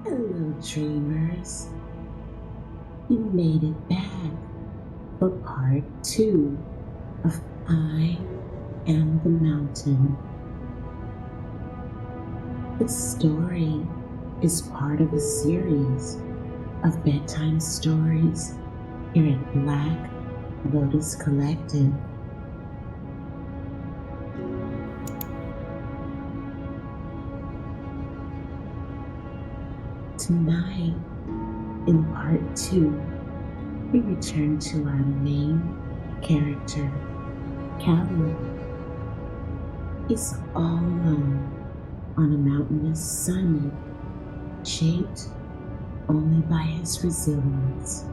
Hello, dreamers. You made it back for part 2 of I Am the Mountain. This story is part of a series of bedtime stories here at Black Lotus Collective. Tonight, in part 2, we return to our main character, Calvin. He's all alone on a mountainous summit, shaped only by his resilience.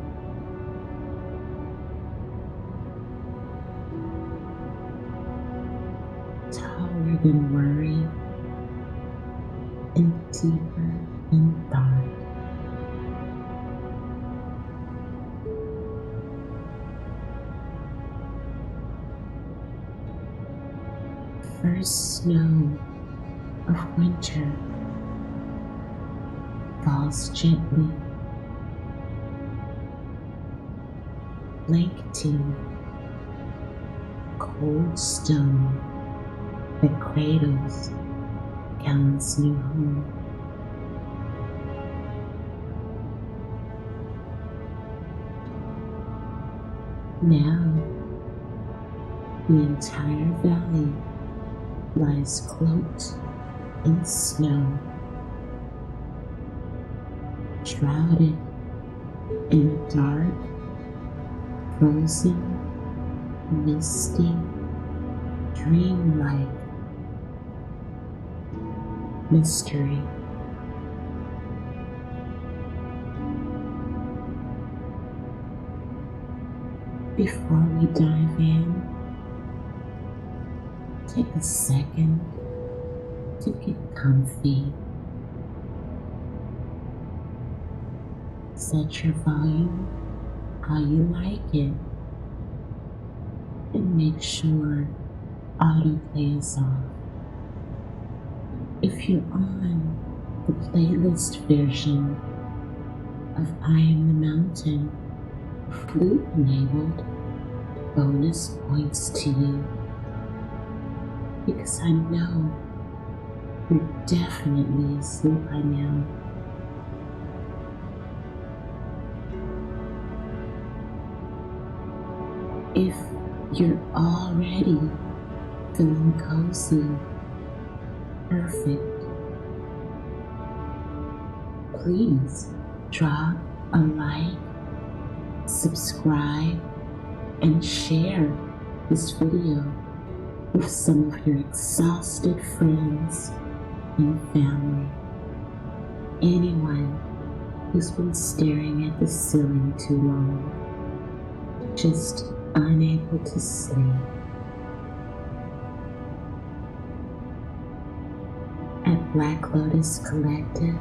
Taller than worry and deeper than thought. First snow of winter falls gently, blanketing cold stone that cradles Callan's new home. Now, the entire valley lies cloaked in snow, shrouded in a dark, frozen, misty, dreamlike mystery. Before we dive in, take a second to get comfy. Set your volume how you like it, and make sure autoplay is off. If you're on the playlist version of I Am the Mountain, flute enabled, bonus points to you, because I know you're definitely asleep by now. If you're already feeling cozy, perfect, please drop a like, subscribe, and share this video with some of your exhausted friends and family. Anyone who's been staring at the ceiling too long, just unable to sleep. At Black Lotus Collective,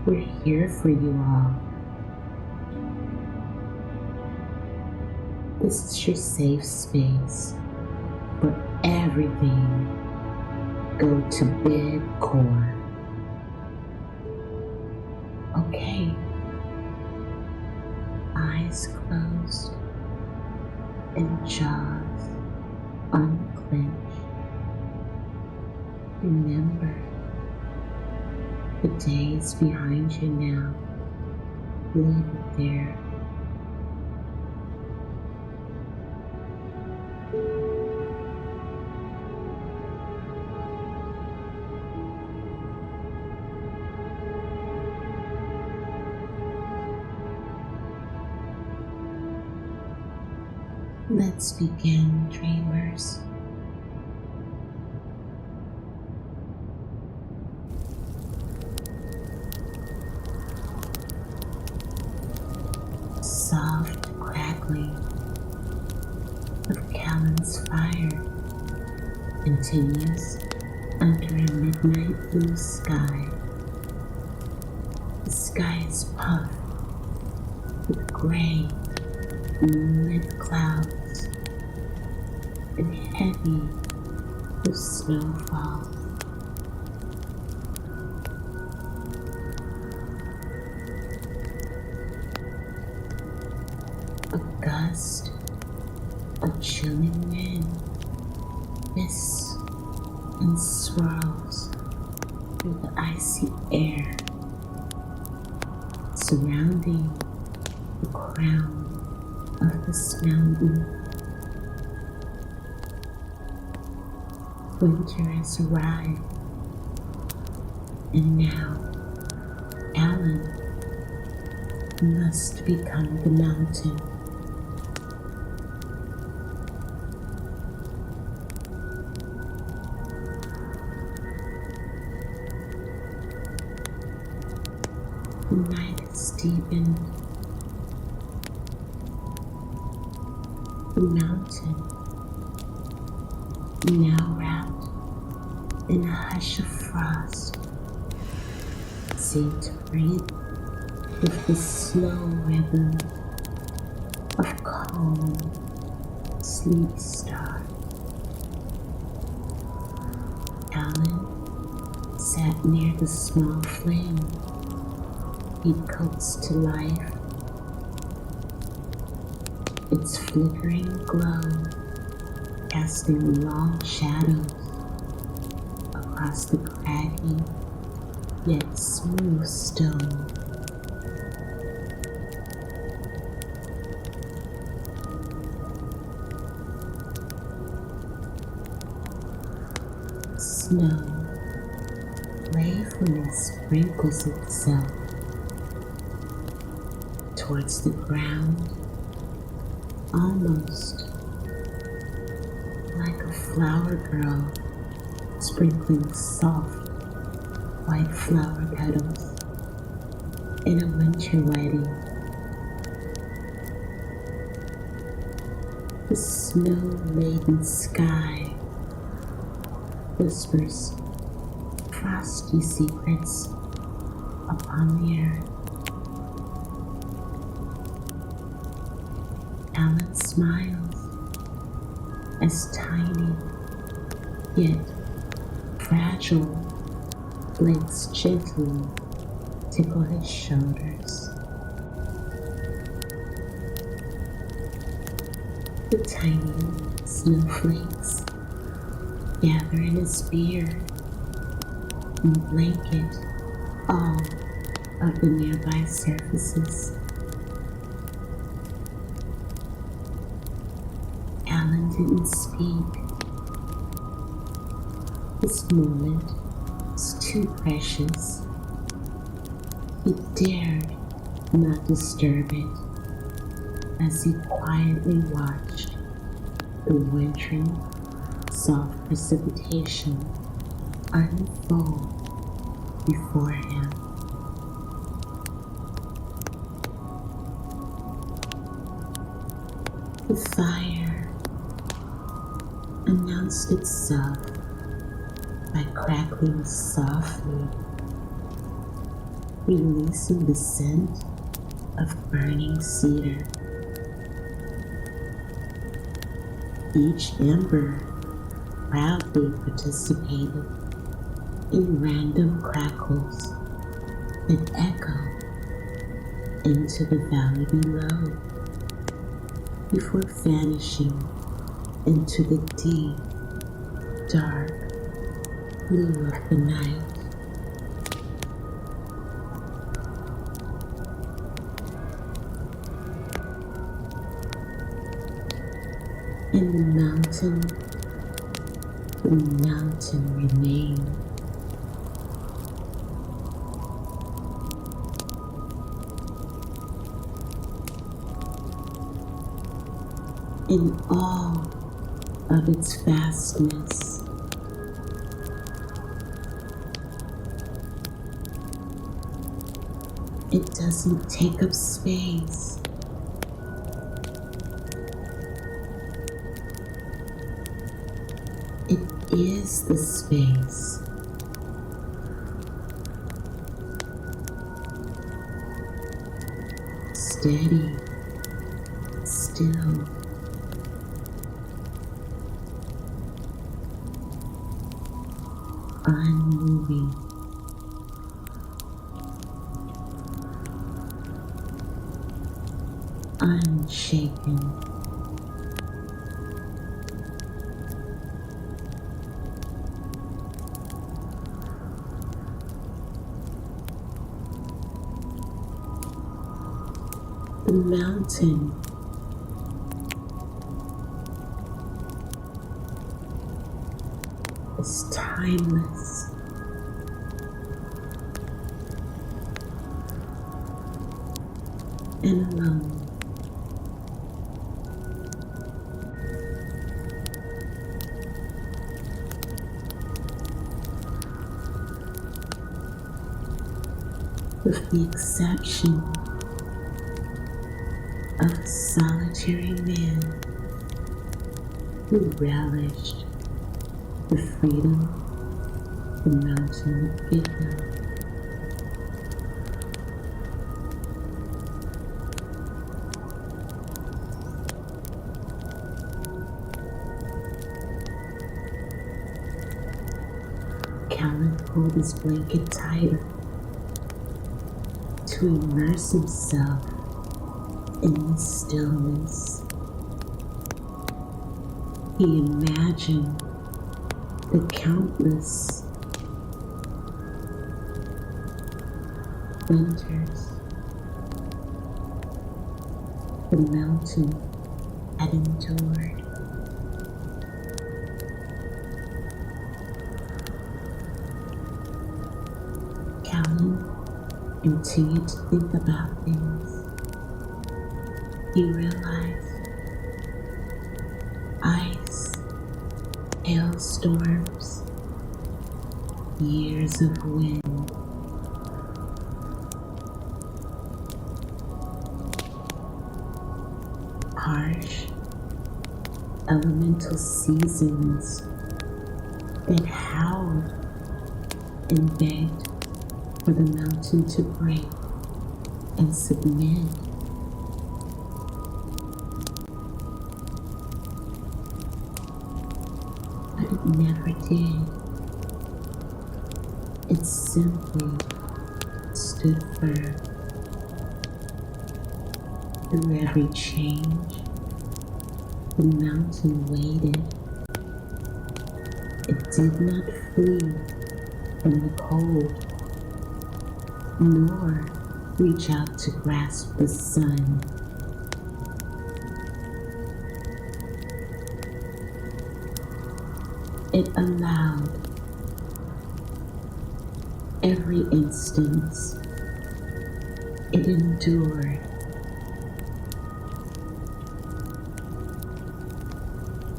we're here for you all. This is your safe space for everything go to bed core. Okay, eyes closed and jaws unclenched. Remember, the day is behind you now. Leave it there. Let's begin, dreamers. Soft crackling of Callan's fire continues under a midnight blue sky. The sky is puffed with gray, moonlit clouds and heavy with snowfall. gust of chilling wind whisks and swirls through the icy air, surrounding the crown of this mountain. Winter has arrived, and now Alan must become the mountain. The night has deepened. The mountain, now wrapped in a hush of frost, seemed to breathe with the slow rhythm of calm, sleep stars. Alan sat near the small flame he'd coaxed to life, its flickering glow casting long shadows across the craggy yet smooth stone. Snow playfully sprinkles itself towards the ground, almost like a flower girl sprinkling soft white flower petals in a winter wedding. The snow-laden sky whispers frosty secrets upon the earth. Alan smiles as tiny yet fragile flakes gently tickle his shoulders. The tiny snowflakes gather in his beard and blanket all of the nearby surfaces. Alan didn't speak. This moment was too precious. He dared not disturb it as he quietly watched the wintry, soft precipitation unfold before him. The fire announced itself by crackling softly, releasing the scent of burning cedar. Each ember proudly participated in random crackles that echoed into the valley below before vanishing into the deep, dark blue of the night. And the mountain remained. In all of its vastness. It doesn't take up space. It is the space. Steady, still. Unmoving. unshaken. The mountain is timeless. And alone. With the exception of a solitary man who relished the freedom the mountain would give him. Callan pulled his blanket tighter to immerse himself in the stillness. He imagined the countless winters the mountain had endured. Callan continued to think about things. He realized ice, hailstorms, years of wind, harsh, elemental seasons that howled and begged for the mountain to break and submit. But it never did. It simply stood firm. Through every change, the mountain waited. It did not flee from the cold, nor reach out to grasp the sun. It allowed every instance. It endured.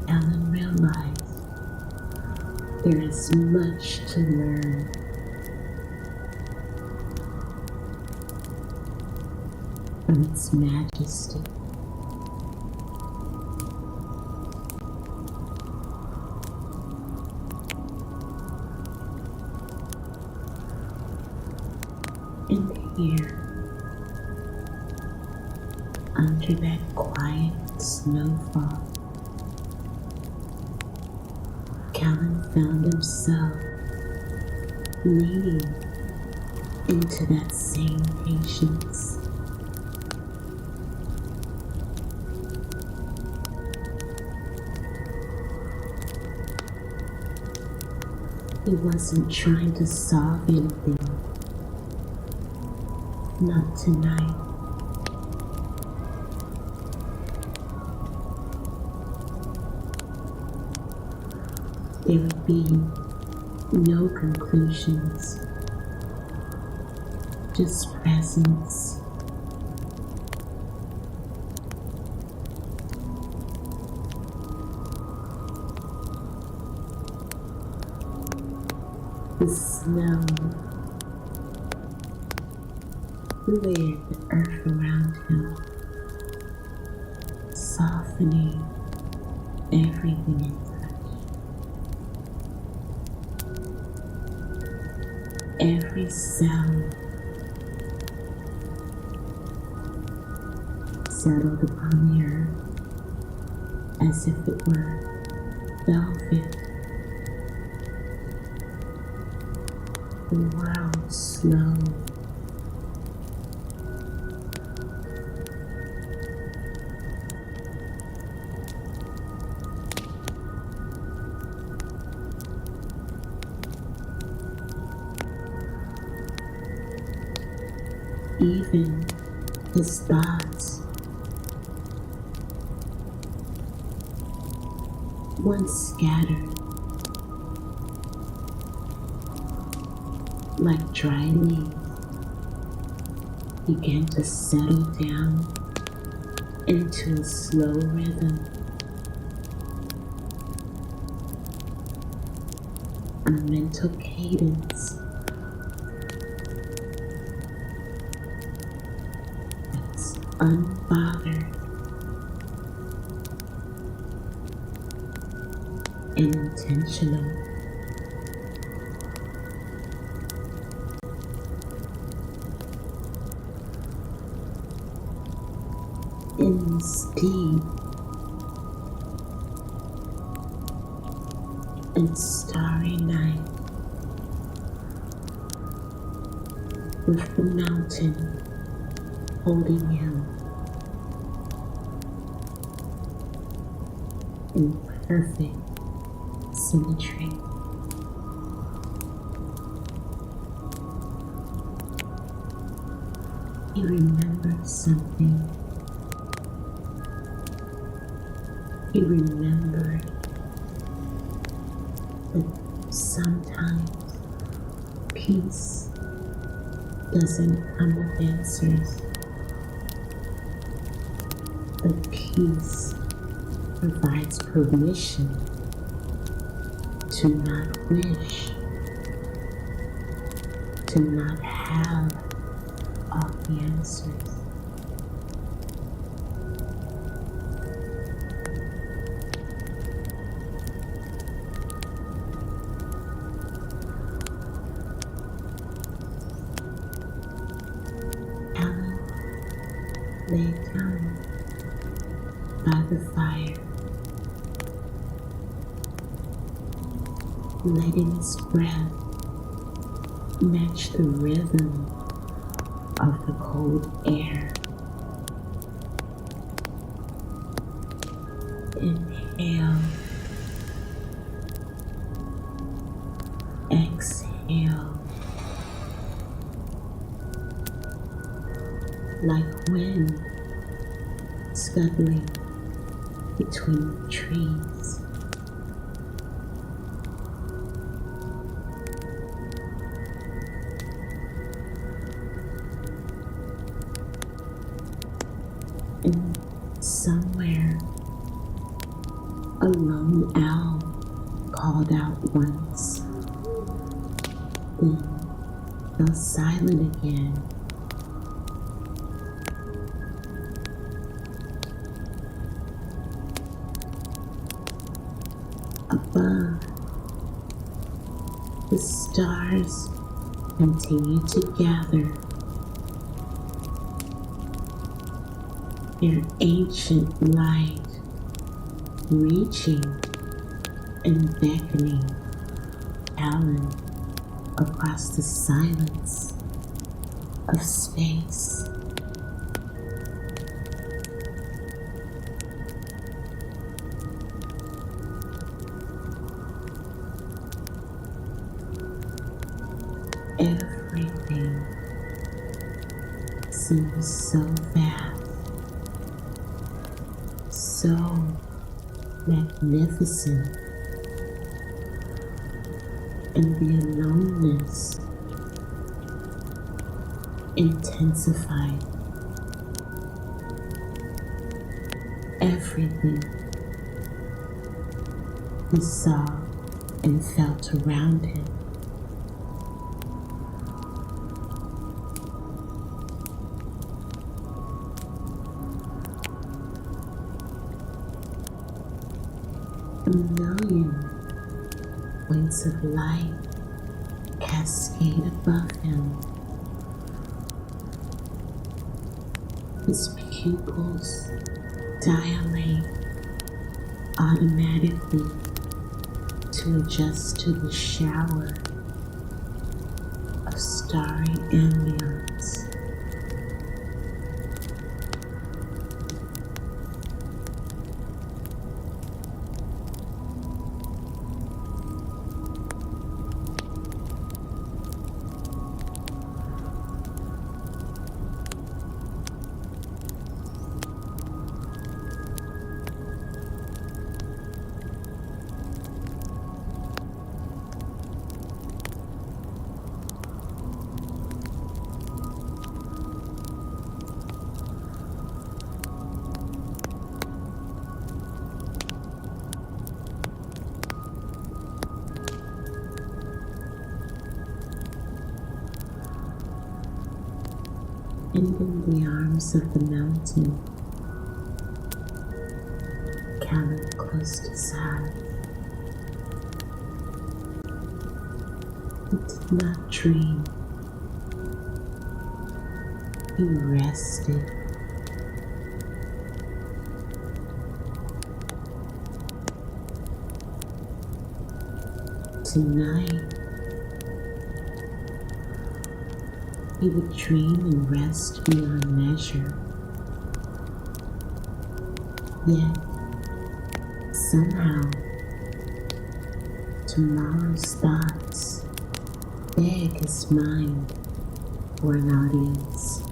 Callan realized there is much to learn. From its majesty. And here, under that quiet snowfall, Callan found himself leaning into that same patience. He wasn't trying to solve anything. Not tonight. There would be no conclusions, just presence. The snow layered the earth around him, softening everything in touch. Every sound settled upon the earth as if it were velvet. The world slowed. even his thoughts, once scattered like dry leaves, began to settle down into a slow rhythm, a mental cadence that's unbothered and intentional. In this deep and starry night, with the mountain holding him in perfect symmetry. He remembered something. He remembered that sometimes peace doesn't come with answers, but peace provides permission to not wish, to not have all the answers. Alan lay down by the fire, letting his breath match the rhythm of the cold air. Inhale, exhale, like wind scuttling between the trees. And somewhere, a lone owl called out once, then fell silent again. Above, the stars continue to gather, their ancient light reaching and beckoning Alan across the silence of space. Everything seems so vast, so magnificent, and the aloneness intensified. Everything he saw and felt around him a million points of light cascade above him. His pupils dilate automatically to adjust to the shower of starry ambience. and in the arms of the mountain, Caleb closed his eyes. He did not dream. He rested. Tonight, he would dream and rest beyond measure. Yet, somehow, tomorrow's thoughts beg his mind for an audience.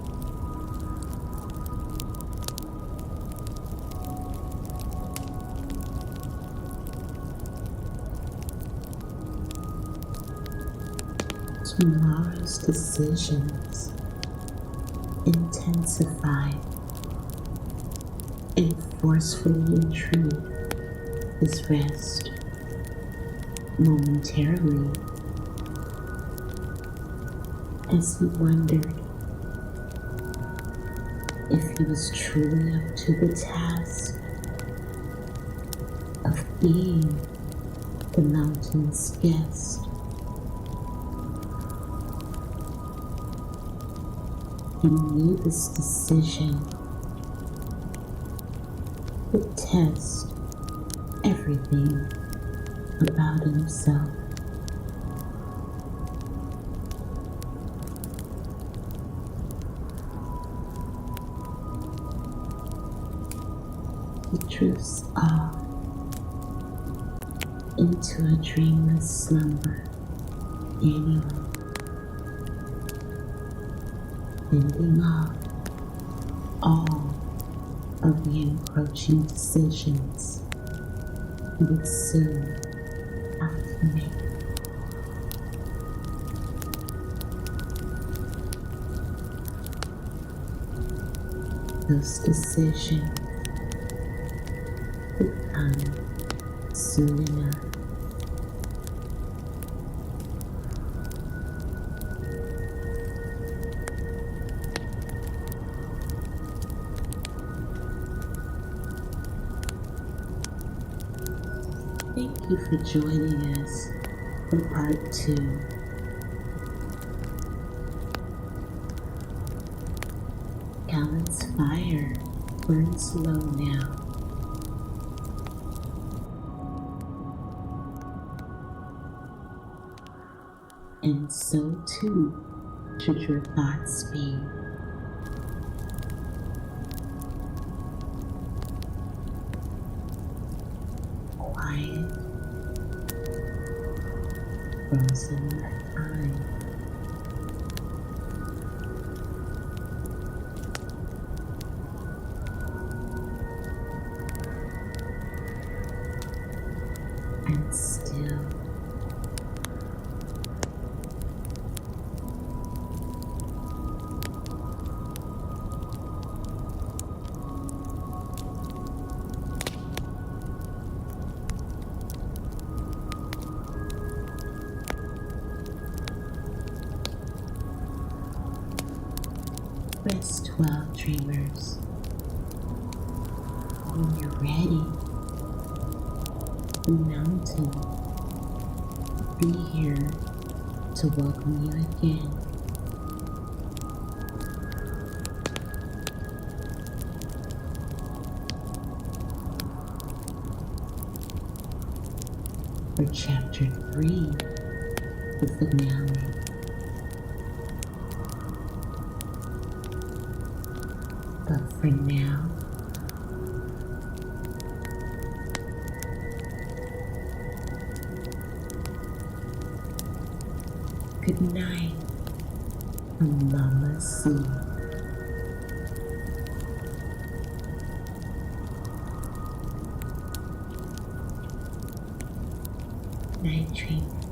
Tomorrow's decisions intensify and forcefully intrude his rest momentarily as he wondered if he was truly up to the task of being the mountain's guest. He knew this decision would test everything about himself. He drifts off into a dreamless slumber anyway, fending off all of the encroaching decisions he would soon have to make. Those decisions would come soon enough. Thank you for joining us for part 2. Caleb's fire burns low now. And so too should your thoughts be. Quiet, frozen with time. And still. Rest well, dreamers. When you're ready, the mountain will be here to welcome you again. For chapter 3, the finale. But for now, good night from Mama C. Night dreams.